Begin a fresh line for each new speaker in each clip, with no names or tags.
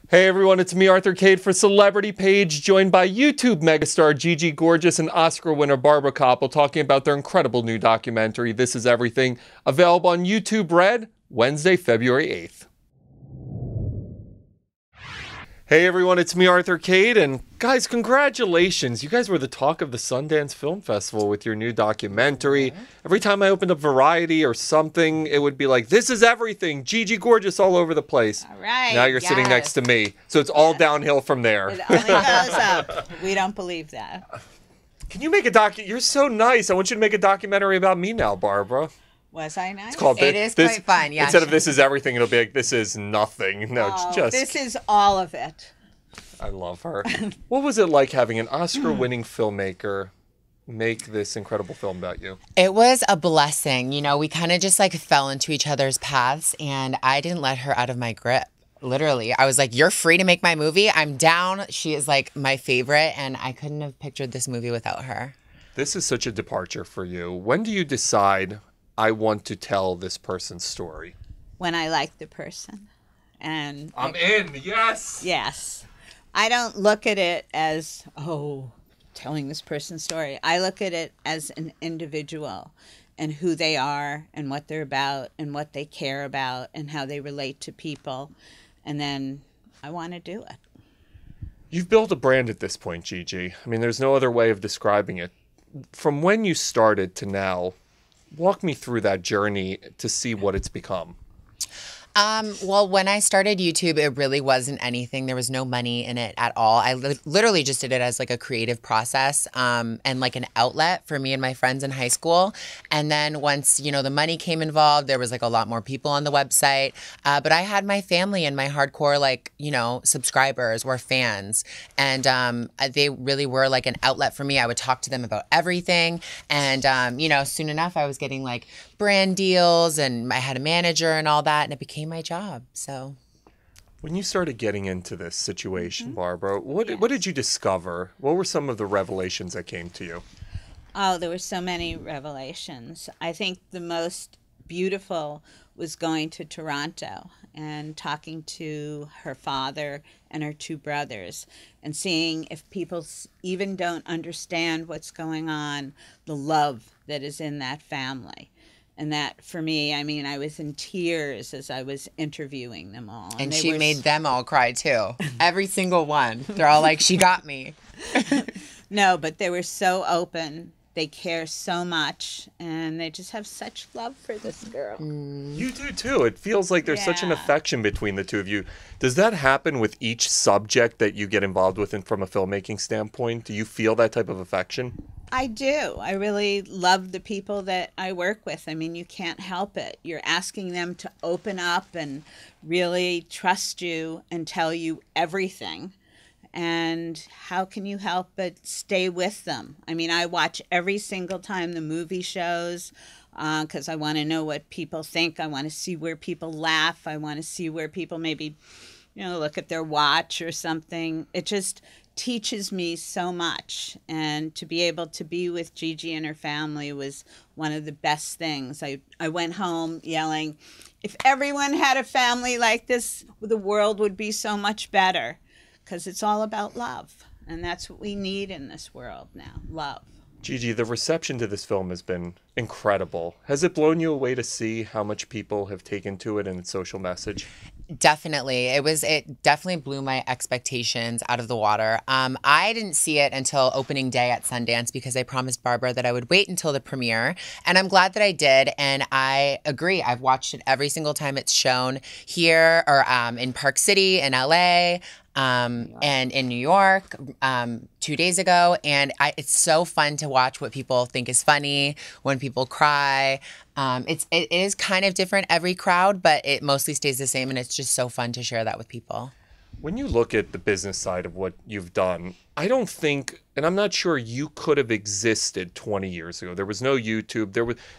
Hey everyone, it's me, Arthur Cade for Celebrity Page, joined by YouTube megastar Gigi Gorgeous and Oscar winner Barbara Koppel, talking about their incredible new documentary, This Is Everything, available on YouTube Red, Wednesday, February 8th. Hey everyone, it's me, Arthur Cade, and guys, congratulations. You guys were the talk of the Sundance Film Festival with your new documentary. Every time I opened up Variety or something, it would be like, This Is Everything, Gigi Gorgeous all over the place.
All right.
Now you're sitting next to me, so it's all downhill from there.
It only goes up. We don't believe that.
Can you make You're so nice. I want you to make a documentary about me now, Barbara.
Was I nice?
It's called
It is quite fun, yeah.
Instead of This Is Everything, it'll be like, This Is Nothing. No, it's just...
This is all of it.
I love her. What was it like having an Oscar-winning filmmaker make this incredible film about you?
It was a blessing. You know, we kind of just like fell into each other's paths, and I didn't let her out of my grip. Literally. I was like, you're free to make my movie. I'm down. She is like my favorite, and I couldn't have pictured this movie without her.
This is such a departure for you. When do you decide, I want to tell this person's story?
When I like the person. And
I'm in. Yes.
yes. I don't look at it as, telling this person's story. I look at it as an individual and who they are and what they're about and what they care about and how they relate to people. And then I want to do it.
You've built a brand at this point, Gigi. I mean, there's no other way of describing it. From when you started to now, walk me through that journey to see what it's become.
Well, when I started YouTube, it really wasn't anything. There was no money in it at all. I literally just did it as like a creative process and like an outlet for me and my friends in high school. And then once, you know, the money came involved, there was like a lot more people on the website. But I had my family and my hardcore, like, you know, subscribers were fans. And they really were like an outlet for me. I would talk to them about everything. And, you know, soon enough, I was getting like brand deals and I had a manager and all that. And it became my job. So
when you started getting into this situation, Barbara, what did you discover? What were some of the revelations that came to you?
Oh, there were so many revelations. I think the most beautiful was going to Toronto and talking to her father and her two brothers and seeing if people even don't understand what's going on, the love that is in that family. And that, for me, I mean, I was in tears as I was interviewing them all.
And she made them all cry, too. Every single one. They're all like, she got me.
No, but they were so open. They care so much. And they just have such love for this girl.
You do, too. It feels like there's such an
Yeah.
affection between the two of you. Does that happen with each subject that you get involved with from a filmmaking standpoint? Do you feel that type of affection?
I do. I really love the people that I work with. I mean, you can't help it. You're asking them to open up and really trust you and tell you everything. And how can you help but stay with them? I mean, I watch every single time the movie shows because I want to know what people think. I want to see where people laugh. I want to see where people maybe, you know, look at their watch or something. It just teaches me so much, and to be able to be with Gigi and her family was one of the best things. I went home yelling, if everyone had a family like this, the world would be so much better, because it's all about love, and that's what we need in this world now, love.
Gigi, the reception to this film has been incredible. Has it blown you away to see how much people have taken to it and its social message?
Definitely. It definitely blew my expectations out of the water. I didn't see it until opening day at Sundance because I promised Barbara that I would wait until the premiere. And I'm glad that I did. And I agree. I've watched it every single time it's shown here or in Park City, in LA. And in New York 2 days ago. And it's so fun to watch what people think is funny, when people cry. It is kind of different every crowd, but it mostly stays the same. And it's just so fun to share that with people.
When you look at the business side of what you've done, I don't think, and I'm not sure you could have existed 20 years ago. There was no YouTube.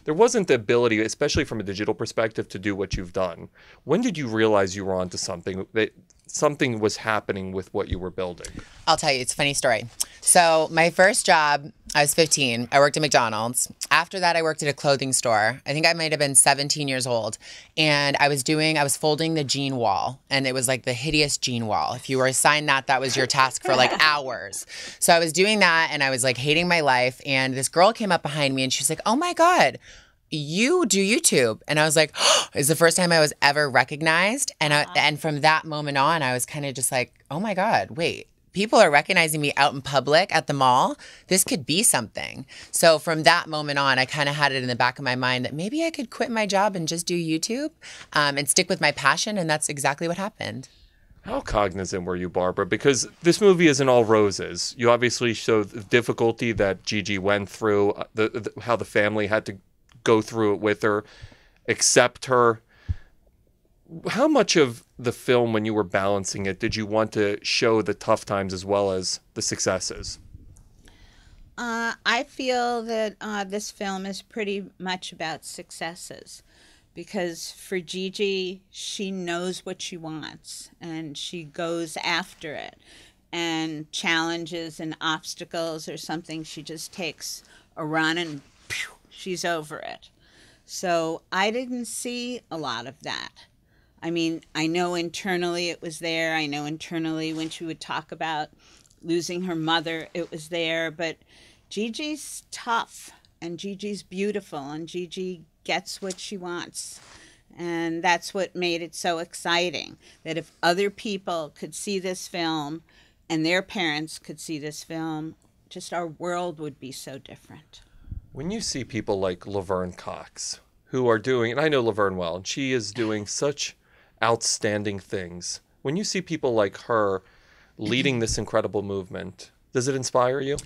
There wasn't the ability, especially from a digital perspective, to do what you've done. When did you realize you were onto something, that something was happening with what you were building?
I'll tell you, it's a funny story. So my first job I was 15. I worked at McDonald's. After that, I worked at a clothing store. I think I might have been 17 years old. And I was folding the jean wall. And it was like the hideous jean wall. If you were assigned that, that was your task for like hours. So I was doing that and I was like hating my life. And this girl came up behind me and she's like, oh my God, you do YouTube. And I was like, oh, it's the first time I was ever recognized. And from that moment on, I was kind of just like, oh my God, wait. People are recognizing me out in public at the mall. This could be something. So from that moment on, I kind of had it in the back of my mind that maybe I could quit my job and just do YouTube and stick with my passion. And that's exactly what happened.
How cognizant were you, Barbara? Because this movie isn't all roses. You obviously show the difficulty that Gigi went through, how the family had to go through it with her, accept her. How much of the film, when you were balancing it, did you want to show the tough times as well as the successes?
I feel that this film is pretty much about successes because for Gigi, she knows what she wants and she goes after it. And challenges and obstacles or something, she just takes a run and phew, she's over it. So I didn't see a lot of that. I mean, I know internally it was there. I know internally when she would talk about losing her mother, it was there. But Gigi's tough, and Gigi's beautiful, and Gigi gets what she wants. And that's what made it so exciting, that if other people could see this film and their parents could see this film, just our world would be so different.
When you see people like Laverne Cox, who are doing, and I know Laverne well, and she is doing such outstanding things. When you see people like her leading this incredible movement, does it inspire you?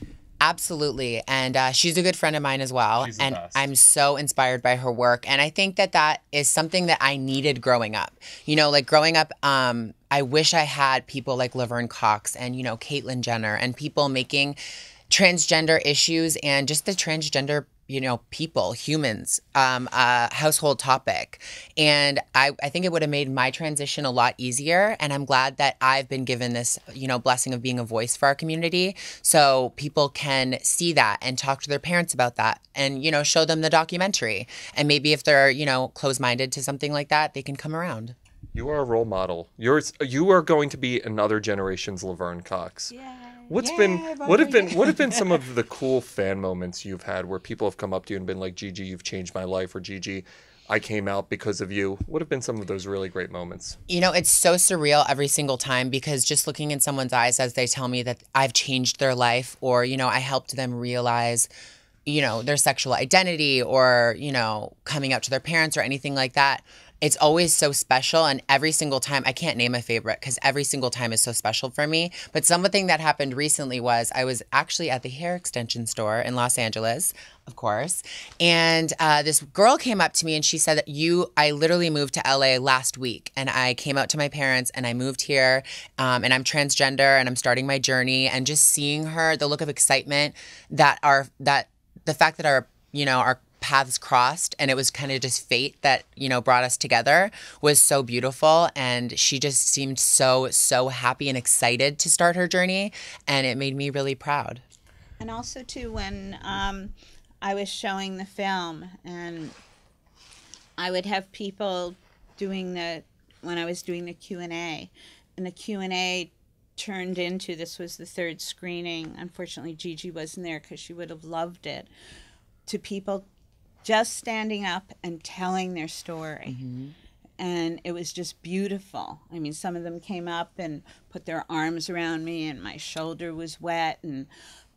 Absolutely. And she's a good friend of mine as well.
She's the
And
best.
I'm so inspired by her work. And I think that that is something that I needed growing up. You know, like growing up, I wish I had people like Laverne Cox and, you know, Caitlyn Jenner and people making transgender issues and just the transgender, you know, people, humans, a household topic. And I think it would have made my transition a lot easier. And I'm glad that I've been given this, you know, blessing of being a voice for our community. So people can see that and talk to their parents about that and, you know, show them the documentary. And maybe if they're, you know, closed-minded to something like that, they can come around.
You are a role model. You are going to be another generation's Laverne Cox.
Yeah.
What have been some of the cool fan moments you've had where people have come up to you and been like, Gigi, you've changed my life, or Gigi, I came out because of you? What have been some of those really great moments?
You know, it's so surreal every single time because just looking in someone's eyes as they tell me that I've changed their life, or, you know, I helped them realize, you know, their sexual identity, or, you know, coming out to their parents or anything like that. It's always so special, and every single time, I can't name a favorite because every single time is so special for me. But something that happened recently was I was actually at the hair extension store in Los Angeles, of course, and this girl came up to me and she said that I literally moved to LA last week, and I came out to my parents and I moved here, and I'm transgender and I'm starting my journey, and just seeing her, the look of excitement that the fact that our paths crossed and it was kind of just fate that, you know, brought us together was so beautiful. And she just seemed so happy and excited to start her journey. And it made me really proud.
And also, too, when I was showing the film and I would have people when I was doing the Q&A, and the Q&A turned into, this was the third screening. Unfortunately, Gigi wasn't there because she would have loved it, to people just standing up and telling their story. Mm-hmm. And it was just beautiful. I mean, some of them came up and put their arms around me and my shoulder was wet. And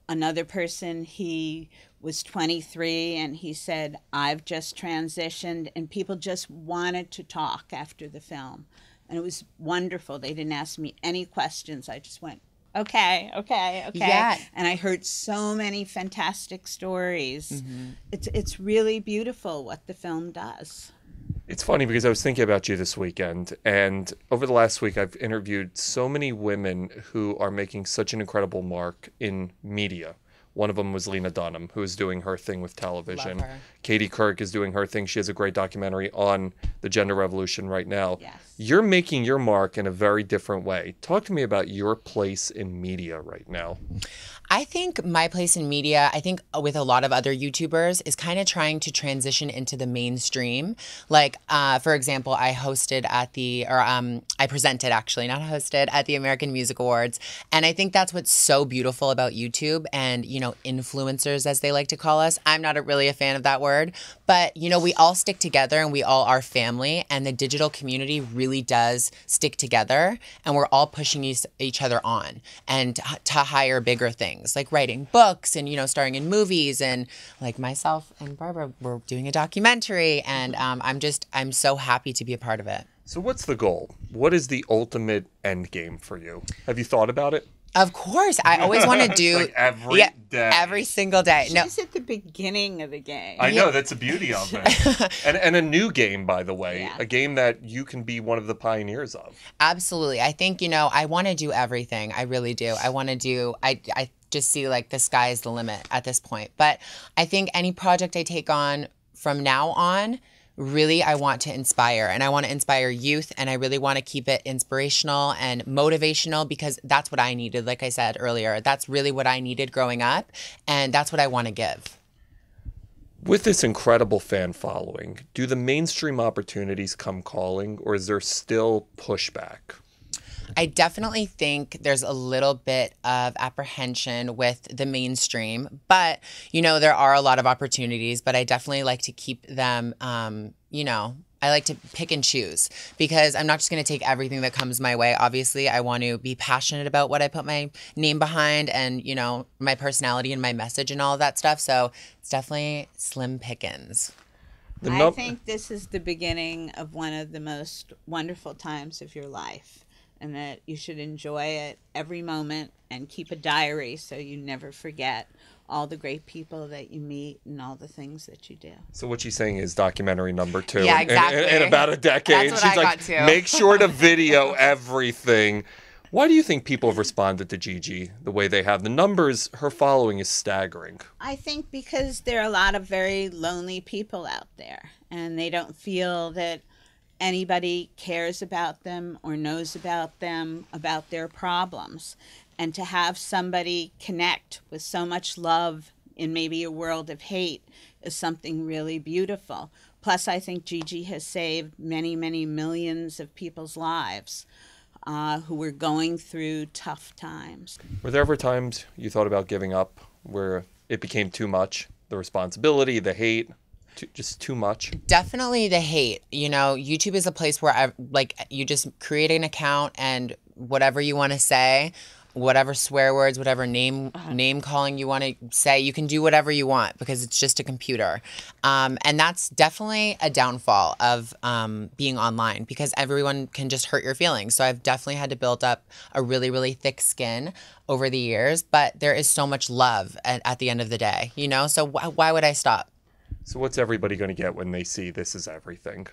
another person, he was 23 and he said, I've just transitioned. And people just wanted to talk after the film. And it was wonderful. They didn't ask me any questions. I just went, okay.
Yeah.
And I heard so many fantastic stories.
Mm-hmm.
It's really beautiful what the film does.
It's funny because I was thinking about you this weekend, and over the last week I've interviewed so many women who are making such an incredible mark in media, One of them was Lena Dunham, who is doing her thing with television.
Love her.
Katie Couric is doing her thing. She has a great documentary on the gender revolution right now.
Yes.
You're making your mark in a very different way. Talk to me about your place in media right now.
I think my place in media, I think with a lot of other YouTubers, is kind of trying to transition into the mainstream. Like, for example, I presented actually, not hosted, at the American Music Awards. And I think that's what's so beautiful about YouTube and, you know, influencers, as they like to call us. I'm not really a fan of that word, but, you know, we all stick together and we all are family, and the digital community really does stick together, and we're all pushing each other on and to higher, bigger things, like writing books and, you know, starring in movies, and like myself and Barbara, we're doing a documentary, and I'm so happy to be a part of it.
So what's the goal? What is the ultimate end game for you? Have you thought about it?
Of course, I always want to do
like every day.
every single day. No,
She's at the beginning of the game.
I know, that's the beauty of it. And a new game, by the way,
Yeah.
a game that you can be one of the pioneers of.
absolutely. I think, you know, I want to do everything. I really do. I want to do. I just see like the sky is the limit at this point. But I think any project I take on from now on, really, I want to inspire, and I want to inspire youth, and I really want to keep it inspirational and motivational, because that's what I needed. Like I said earlier, that's really what I needed growing up, and that's what I want to give.
With this incredible fan following, do the mainstream opportunities come calling, or is there still pushback?
I definitely think there's a little bit of apprehension with the mainstream, but, you know, there are a lot of opportunities, but I definitely like to keep them, you know, I like to pick and choose, because I'm not just going to take everything that comes my way. Obviously, I want to be passionate about what I put my name behind, and, you know, my personality and my message and all of that stuff. So it's definitely slim pickings.
I think this is the beginning of one of the most wonderful times of your life, and that you should enjoy it every moment and keep a diary so you never forget all the great people that you meet and all the things that you do.
So what she's saying is documentary number 2
Yeah, exactly.
in about a decade.
That's what
She's
I
like,
got to.
make sure to video everything. Why do you think people have responded to Gigi the way they have? The numbers, her following is staggering.
I think because there are a lot of very lonely people out there, and they don't feel that anybody cares about them or knows about them, about their problems. And to have somebody connect with so much love in maybe a world of hate is something really beautiful. Plus, I think Gigi has saved many, many millions of people's lives who were going through tough times.
Were there ever times you thought about giving up where it became too much? The responsibility, the hate, just too much?
Definitely the hate. You know, YouTube is a place where you just create an account, and whatever you want to say, whatever swear words, whatever name calling you want to say, you can do whatever you want, because it's just a computer. And that's definitely a downfall of being online, because everyone can just hurt your feelings. So I've definitely had to build up a really, really thick skin over the years, but there is so much love at the end of the day, you know? So why would I stop?
So what's everybody going to get when they see This Is Everything?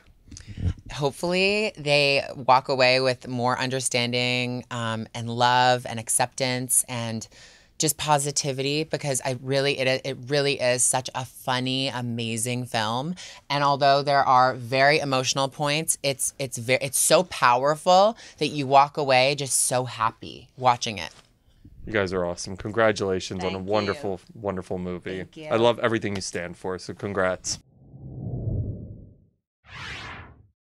Hopefully they walk away with more understanding and love and acceptance and just positivity, because it really is such a funny, amazing film. And although there are very emotional points, it's so powerful that you walk away just so happy watching it.
You guys are awesome. Congratulations on a
Thank
wonderful, wonderful movie.
Thank you.
I love everything you stand for, so congrats.